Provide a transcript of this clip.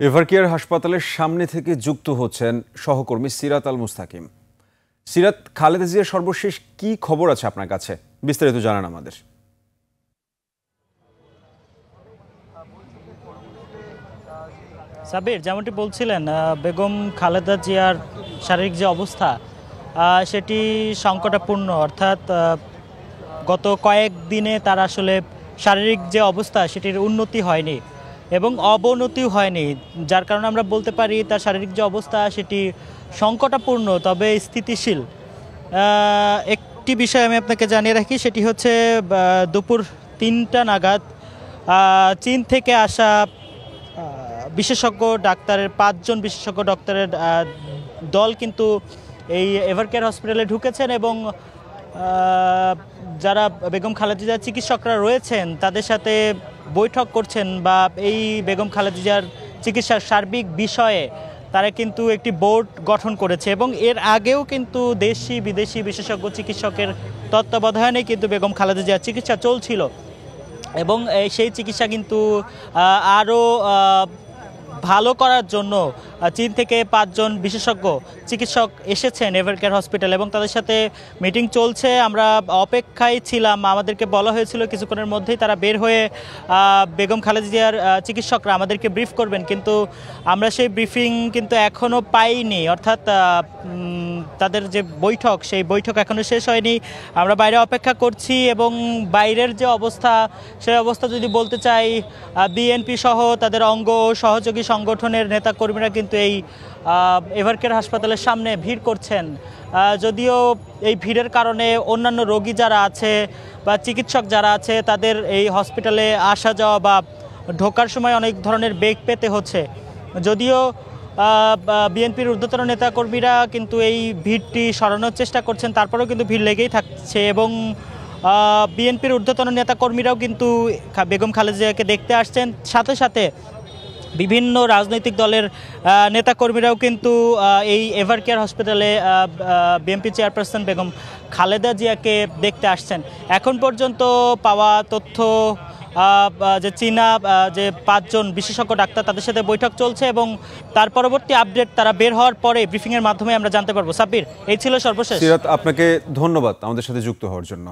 এভারকেয়ার হাসপাতালের সামনে থেকে যুক্ত হচ্ছেন সহকর্মী সিরাত আল মুস্তাকিম। সিরাত, খালেদা জিয়ার সর্বশেষ কি খবর আছে আপনার কাছে, বিস্তারিত জানান আমাদের। সাবির, যেমনটি বলছিলেন, বেগম খালেদা জিয়ার শারীরিক যে অবস্থা সেটি সংকটাপূর্ণ, অর্থাৎ গত কয়েকদিনে তার আসলে শারীরিক যে অবস্থা সেটির উন্নতি হয়নি এবং অবনতিও হয়নি, যার কারণে আমরা বলতে পারি তার শারীরিক যে অবস্থা সেটি সংকটাপূর্ণ তবে স্থিতিশীল। একটি বিষয় আমি আপনাকে জানিয়ে রাখি, সেটি হচ্ছে দুপুর ৩টা নাগাদ চীন থেকে আসা বিশেষজ্ঞ ডাক্তারের ৫ জন বিশেষজ্ঞ ডাক্তারের দল কিন্তু এই এভারকেয়ার হসপিটালে ঢুকেছেন এবং যারা বেগম খালেদা জিয়ার চিকিৎসকরা রয়েছেন তাদের সাথে বৈঠক করছেন বা এই বেগম খালেদা জিয়ার চিকিৎসার সার্বিক বিষয়ে তারা কিন্তু একটি বোর্ড গঠন করেছে এবং এর আগেও কিন্তু দেশি বিদেশি বিশেষজ্ঞ চিকিৎসকের তত্ত্বাবধানে কিন্তু বেগম খালেদা জিয়ার চিকিৎসা চলছিল এবং সেই চিকিৎসা কিন্তু আরও ভালো করার জন্য চীন থেকে ৫ জন বিশেষজ্ঞ চিকিৎসক এসেছেন এভারকেয়ার হসপিটাল এবং তাদের সাথে মিটিং চলছে। আমরা অপেক্ষায় ছিলাম, আমাদেরকে বলা হয়েছিল কিছুক্ষণের মধ্যেই তারা বের হয়ে বেগম খালেদা জিয়ার চিকিৎসকরা আমাদেরকে ব্রিফ করবেন, কিন্তু আমরা সেই ব্রিফিং কিন্তু এখনও পাইনি, অর্থাৎ তাদের যে বৈঠক সেই বৈঠক এখনও শেষ হয়নি। আমরা বাইরে অপেক্ষা করছি এবং বাইরের যে অবস্থা সেই অবস্থা যদি বলতে চাই, বিএনপি সহ তাদের অঙ্গ সহযোগী সংগঠনের নেতাকর্মীরা কিন্তু এই এভারকেয়ার হাসপাতালের সামনে ভিড় করছেন। যদিও এই ভিড়ের কারণে অন্যান্য রোগী যারা আছে বা চিকিৎসক যারা আছে তাদের এই হসপিটালে আসা যাওয়া বা ঢোকার সময় অনেক ধরনের বেগ পেতে হচ্ছে। যদিও বিএনপির ঊর্ধ্বতন নেতাকর্মীরা কিন্তু এই ভিড়টি সরানোর চেষ্টা করছেন, তারপরেও কিন্তু ভিড় লেগেই থাকছে এবং বিএনপির ঊর্ধ্বতন নেতাকর্মীরাও কিন্তু বেগম খালেদা জিয়াকে দেখতে আসছেন। সাথে সাথে বিভিন্ন রাজনৈতিক দলের নেতাকর্মীরাও কিন্তু এই এভারকেয়ার হসপিটালে বিএনপি চেয়ারপারসন বেগম খালেদা জিয়াকে দেখতে আসছেন। এখন পর্যন্ত পাওয়া তথ্য যে চীনা যে ৫ জন বিশেষজ্ঞ ডাক্তার তাদের সাথে বৈঠক চলছে এবং তার পরবর্তী আপডেট তারা বের হওয়ার পরে ব্রিফিংয়ের মাধ্যমে আমরা জানতে পারবো। সাব্বির, এই ছিল সর্বশেষ। সিরাত, আপনাকে ধন্যবাদ আমাদের সাথে যুক্ত হওয়ার জন্য।